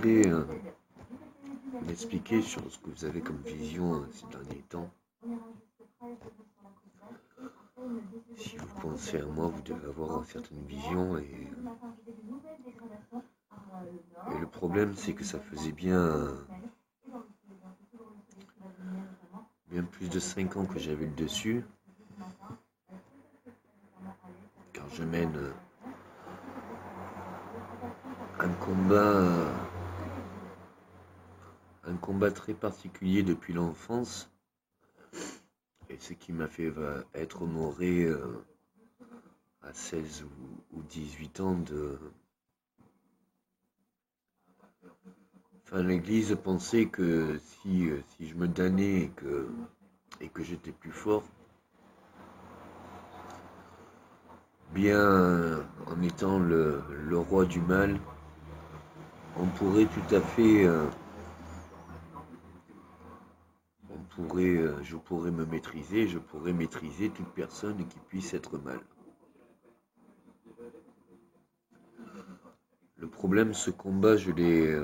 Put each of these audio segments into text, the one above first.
voudrais m'expliquer sur ce que vous avez comme vision ces derniers temps. Si vous pensez à moi, vous devez avoir une certaine vision et le problème c'est que ça faisait bien plus de 5 ans que j'avais le dessus, car je mène un combat très particulier depuis l'enfance, et ce qui m'a fait être honoré à 16 ou 18 ans l'église pensait que si je me damnais et que j'étais plus fort, bien en étant le roi du mal, on pourrait tout à fait, je pourrais me maîtriser, je pourrais maîtriser toute personne qui puisse être mal. Le problème, ce combat, je l'ai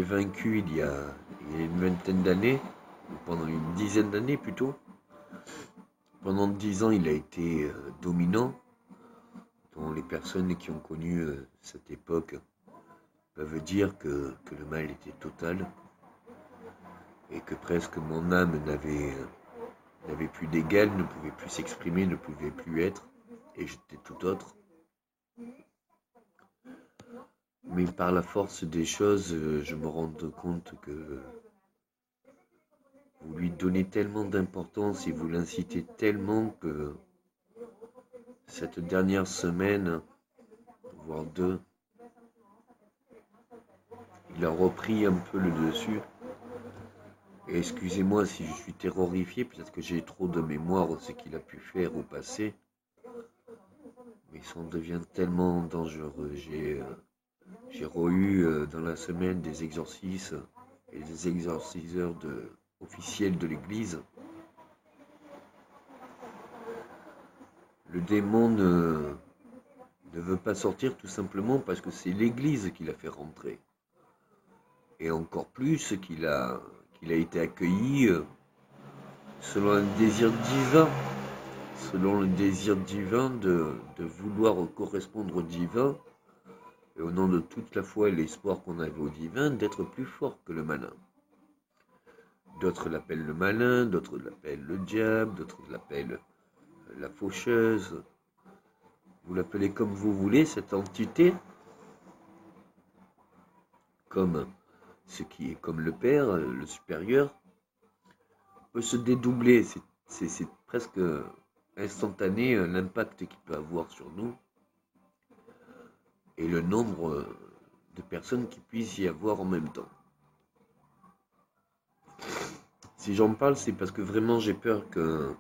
vaincu il y a une vingtaine d'années, ou pendant une dizaine d'années plutôt. Pendant 10 ans, il a été dominant, dont les personnes qui ont connu cette époque peuvent dire que le mal était total et que presque mon âme n'avait plus d'égal, ne pouvait plus s'exprimer, ne pouvait plus être, et j'étais tout autre. Mais par la force des choses, je me rends compte que vous lui donnez tellement d'importance et vous l'incitez tellement que cette dernière semaine, voire 2, il a repris un peu le dessus. Et excusez-moi si je suis terrorifié, peut-être que j'ai trop de mémoire de ce qu'il a pu faire au passé. Mais ça en devient tellement dangereux. J'ai eu dans la semaine des exorcismes et des exorciseurs officiels de l'église. Le démon ne veut pas sortir tout simplement parce que c'est l'église qui l'a fait rentrer. Et encore plus qu'il a été accueilli selon un désir divin, de vouloir correspondre au divin, et au nom de toute la foi et l'espoir qu'on avait au divin, d'être plus fort que le malin. D'autres l'appellent le malin, d'autres l'appellent le diable, d'autres l'appellent la faucheuse. Vous l'appelez comme vous voulez, cette entité, comme ce qui est comme le Père, le supérieur, peut se dédoubler. C'est presque instantané l'impact qu'il peut avoir sur nous et le nombre de personnes qui puissent y avoir en même temps. Si j'en parle, c'est parce que vraiment j'ai peur que,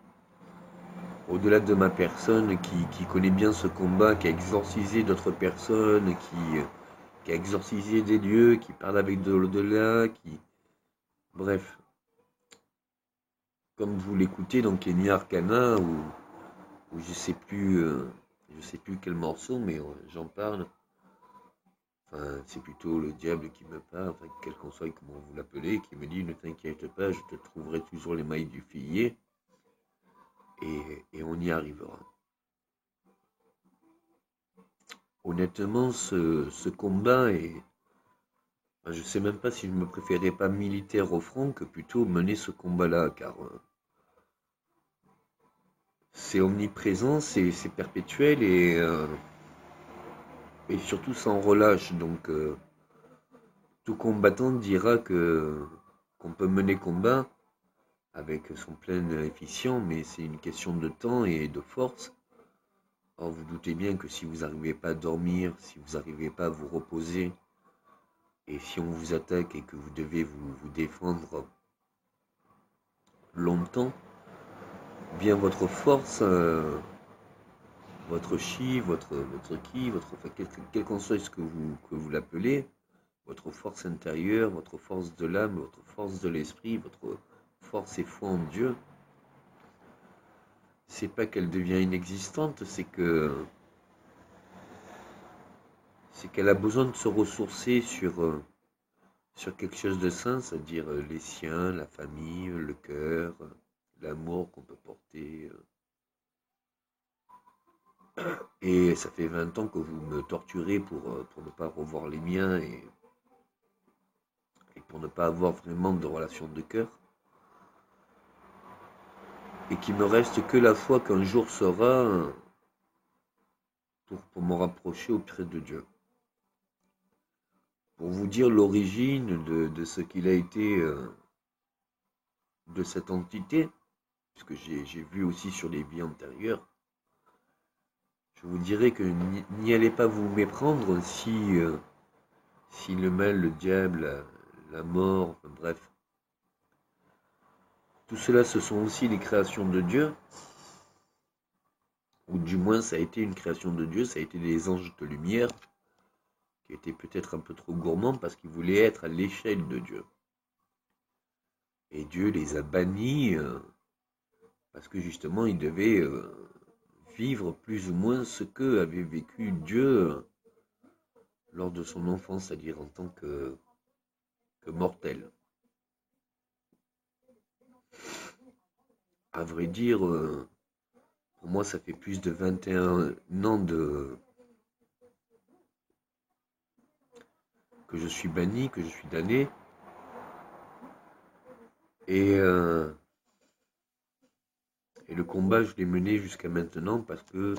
au-delà de ma personne qui connaît bien ce combat, qui a exorcisé d'autres personnes, qui a exorcisé des lieux, qui parle avec de l'au-delà, bref, comme vous l'écoutez dans Kenya Arcana, ou je sais plus quel morceau, mais j'en parle. Enfin, c'est plutôt le diable qui me parle, enfin, quel qu'on soit, comment vous l'appelez, qui me dit « Ne t'inquiète pas, je te trouverai toujours les mailles du filet, et on y arrivera ». Honnêtement, ce combat est... je ne sais même pas si je me préférais pas militaire au front que plutôt mener ce combat-là, car c'est omniprésent, c'est perpétuel et surtout sans relâche. Donc, tout combattant dira qu'on peut mener combat avec son plein efficient, mais c'est une question de temps et de force. Or, vous doutez bien que si vous n'arrivez pas à dormir, si vous n'arrivez pas à vous reposer, et si on vous attaque et que vous devez vous défendre longtemps, bien votre force, votre chi, votre ki, enfin, quel qu'en soit ce que vous l'appelez, votre force intérieure, votre force de l'âme, votre force de l'esprit, votre force et foi en Dieu, c'est pas qu'elle devient inexistante, c'est que c'est qu'elle a besoin de se ressourcer sur quelque chose de sain, c'est-à-dire les siens, la famille, le cœur, l'amour qu'on peut porter. Et ça fait 20 ans que vous me torturez pour ne pas revoir les miens et pour ne pas avoir vraiment de relation de cœur. Et qu'il me reste que la foi qu'un jour sera pour me rapprocher auprès de Dieu. Pour vous dire l'origine de ce qu'il a été de cette entité, puisque j'ai vu aussi sur les vies antérieures, je vous dirais que n'y allez pas vous méprendre si le mal, le diable, la mort, enfin, bref, tout cela ce sont aussi les créations de Dieu, ou du moins ça a été une création de Dieu, ça a été des anges de lumière, qui étaient peut-être un peu trop gourmands parce qu'ils voulaient être à l'échelle de Dieu. Et Dieu les a bannis parce que justement ils devaient vivre plus ou moins ce que avait vécu Dieu lors de son enfance, c'est-à-dire en tant que mortel. À vrai dire, pour moi ça fait plus de 21 ans que je suis banni, que je suis damné. Et le combat, je l'ai mené jusqu'à maintenant parce que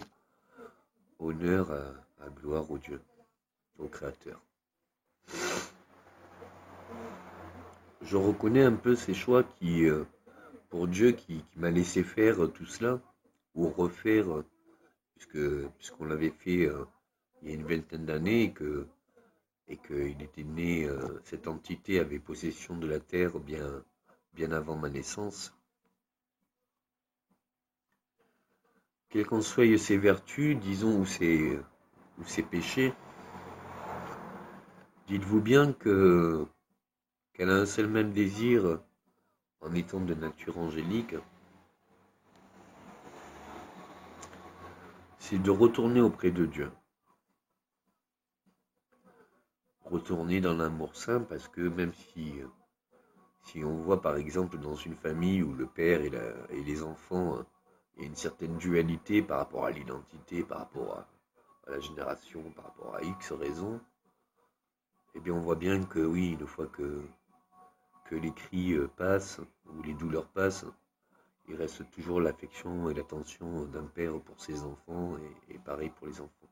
honneur à gloire au Dieu, au Créateur. Je reconnais un peu ces choix pour Dieu, qui m'a laissé faire tout cela, ou refaire, puisqu'on l'avait fait il y a une vingtaine d'années et qu'il était né, cette entité avait possession de la terre bien avant ma naissance. Quelles qu'en soient ses vertus, disons, ou ses péchés, dites-vous bien qu'elle a un seul même désir en étant de nature angélique, c'est de retourner auprès de Dieu. Retourner dans l'amour saint, parce que même si on voit par exemple dans une famille où le père et les enfants, il y a une certaine dualité par rapport à l'identité, par rapport à la génération, par rapport à X raisons, eh bien on voit bien que oui, une fois que les cris passent, ou les douleurs passent, il reste toujours l'affection et l'attention d'un père pour ses enfants et pareil pour les enfants.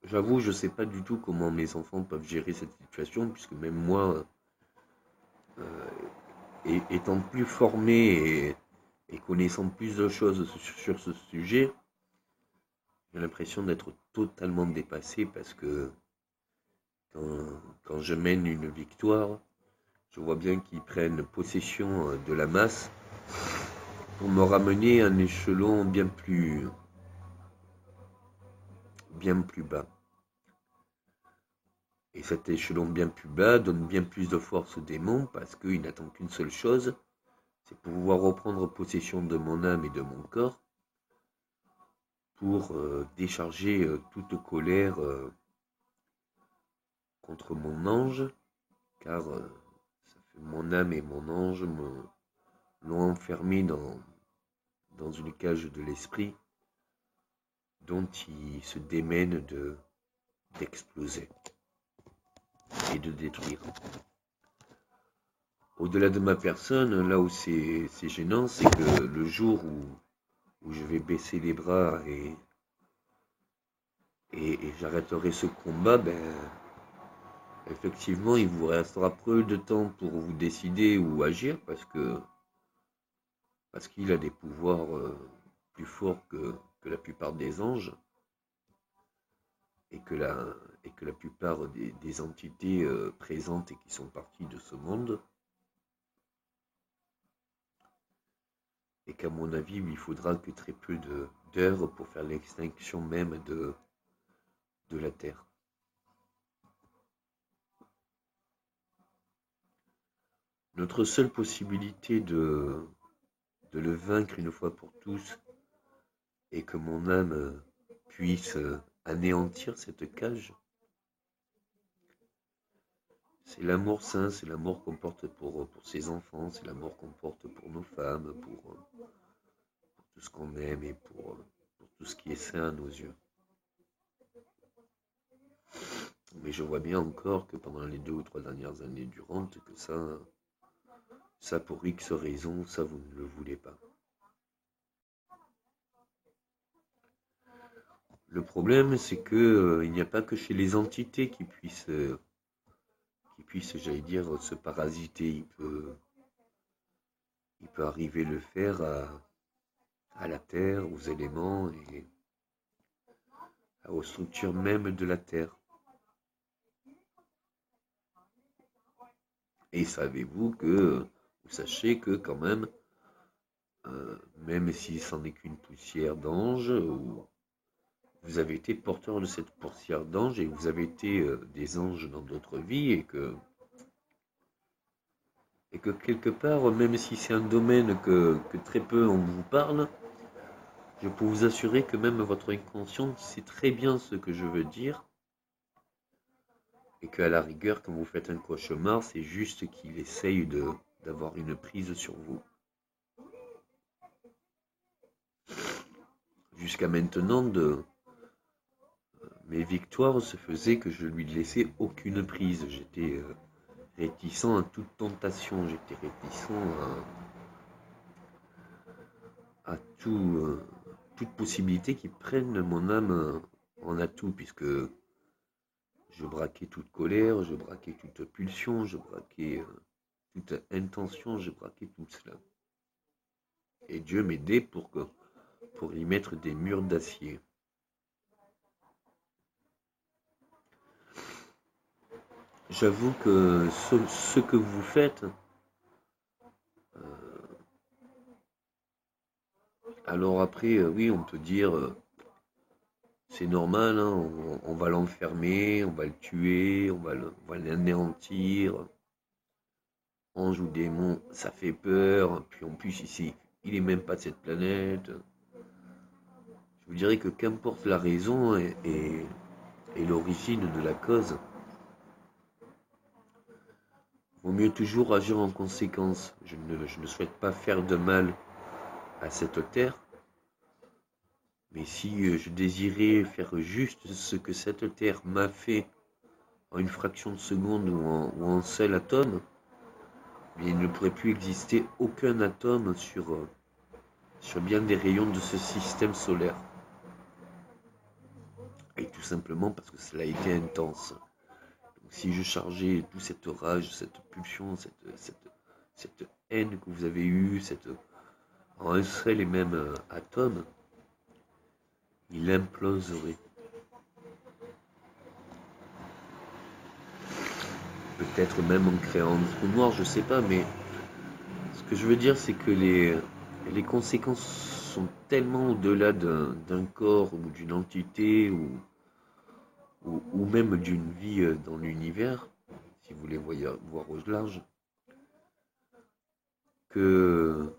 J'avoue, je ne sais pas du tout comment mes enfants peuvent gérer cette situation, puisque même moi, étant plus formé et connaissant plus de choses sur ce sujet, j'ai l'impression d'être totalement dépassé parce que quand je mène une victoire, je vois bien qu'ils prennent possession de la masse pour me ramener à un échelon bien plus bas. Et cet échelon bien plus bas donne bien plus de force aux démons parce qu'il n'attend qu'une seule chose, c'est pouvoir reprendre possession de mon âme et de mon corps pour décharger toute colère contre mon ange, car mon âme et mon ange l'ont enfermé dans une cage de l'esprit dont il se démène d'exploser et de détruire. Au-delà de ma personne, là où c'est gênant, c'est que le jour où je vais baisser les bras et j'arrêterai ce combat, effectivement, il vous restera peu de temps pour vous décider ou agir parce qu'il a des pouvoirs plus forts que la plupart des anges et que la plupart des entités présentes et qui sont parties de ce monde. Et qu'à mon avis, il faudra que très peu d'heures pour faire l'extinction même de la Terre. Notre seule possibilité de le vaincre une fois pour tous et que mon âme puisse anéantir cette cage. C'est l'amour saint, c'est l'amour qu'on porte pour ses enfants, c'est l'amour qu'on porte pour nos femmes, pour tout ce qu'on aime et pour tout ce qui est saint à nos yeux. Mais je vois bien encore que pendant les 2 ou 3 dernières années durantes, que ça pour X raisons, ça vous ne le voulez pas. Le problème, c'est que il n'y a pas que chez les entités qui puissent, j'allais dire, se parasiter. Il peut arriver le faire à la terre, aux éléments et aux structures même de la terre. Et savez-vous vous sachez que quand même si c'en est qu'une poussière d'ange, vous avez été porteur de cette poussière d'ange et vous avez été des anges dans d'autres vies et que quelque part, même si c'est un domaine que très peu on vous parle, je peux vous assurer que même votre inconscient sait très bien ce que je veux dire et qu'à la rigueur, quand vous faites un cauchemar, c'est juste qu'il essaye d'avoir une prise sur vous. Jusqu'à maintenant, mes victoires se faisaient que je lui laissais aucune prise. J'étais réticent à toute tentation, j'étais réticent à toute possibilité qui prenne mon âme en atout, puisque je braquais toute colère, je braquais toute pulsion, je braquais toute intention, je braquais tout cela. Et Dieu m'aidait pour y mettre des murs d'acier. J'avoue que ce que vous faites, alors après, oui, on peut dire, c'est normal, hein, on va l'enfermer, on va le tuer, on va l'anéantir. Ange ou démon, ça fait peur. Puis en plus, ici, il est même pas de cette planète. Je vous dirais que qu'importe la raison et l'origine de la cause, vaut mieux toujours agir en conséquence. Je ne souhaite pas faire de mal à cette terre, mais si je désirais faire juste ce que cette terre m'a fait en une fraction de seconde ou en un seul atome, bien, il ne pourrait plus exister aucun atome sur bien des rayons de ce système solaire. Et tout simplement parce que cela a été intense. Donc, si je chargeais toute cette rage, cette pulsion, cette haine que vous avez eue, en un seul et même atome, il imploserait. Peut-être même en créant un trou noir, je sais pas, mais ce que je veux dire, c'est que les conséquences sont tellement au-delà d'un corps ou d'une entité ou même d'une vie dans l'univers, si vous voulez voir au large, que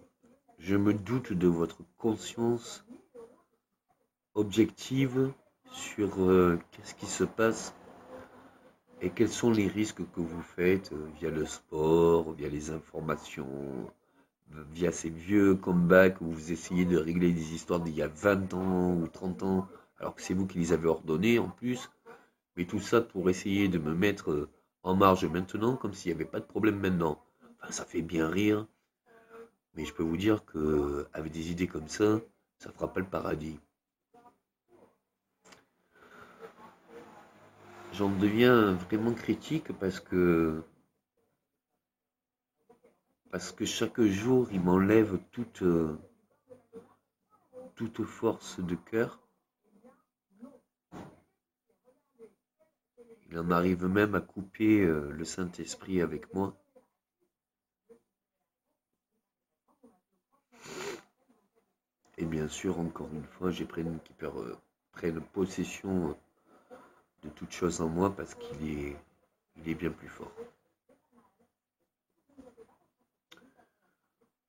je me doute de votre conscience objective sur qu'est-ce qui se passe et quels sont les risques que vous faites via le sport, via les informations, via ces vieux comebacks où vous essayez de régler des histoires d'il y a 20 ans ou 30 ans, alors que c'est vous qui les avez ordonnées en plus. Mais tout ça pour essayer de me mettre en marge maintenant, comme s'il n'y avait pas de problème maintenant. Enfin, ça fait bien rire, mais je peux vous dire que avec des idées comme ça ne fera pas le paradis. J'en deviens vraiment critique parce que chaque jour il m'enlève toute force de cœur. Il en arrive même à couper le Saint-Esprit avec moi. Et bien sûr, encore une fois, j'ai prenne possession de toute chose en moi parce qu'il est bien plus fort.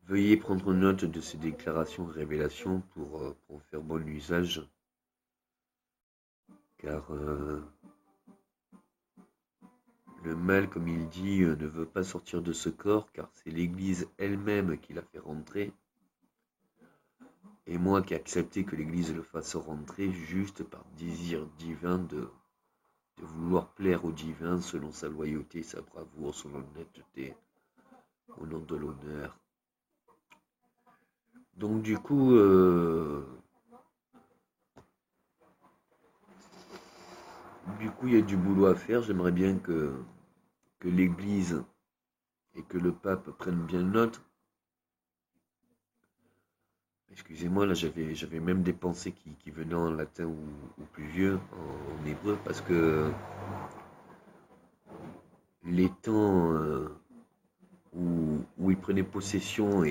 Veuillez prendre note de ces déclarations révélations pour en faire bon usage car le mal, comme il dit, ne veut pas sortir de ce corps, car c'est l'Église elle-même qui l'a fait rentrer, et moi qui ai accepté que l'Église le fasse rentrer juste par désir divin de vouloir plaire au divin selon sa loyauté, sa bravoure, son honnêteté, au nom de l'honneur. Donc du coup, il y a du boulot à faire. J'aimerais bien que l'Église et que le pape prennent bien note. Excusez-moi, là j'avais même des pensées qui venaient en latin ou plus vieux, en hébreu, parce que les temps où ils prenaient possession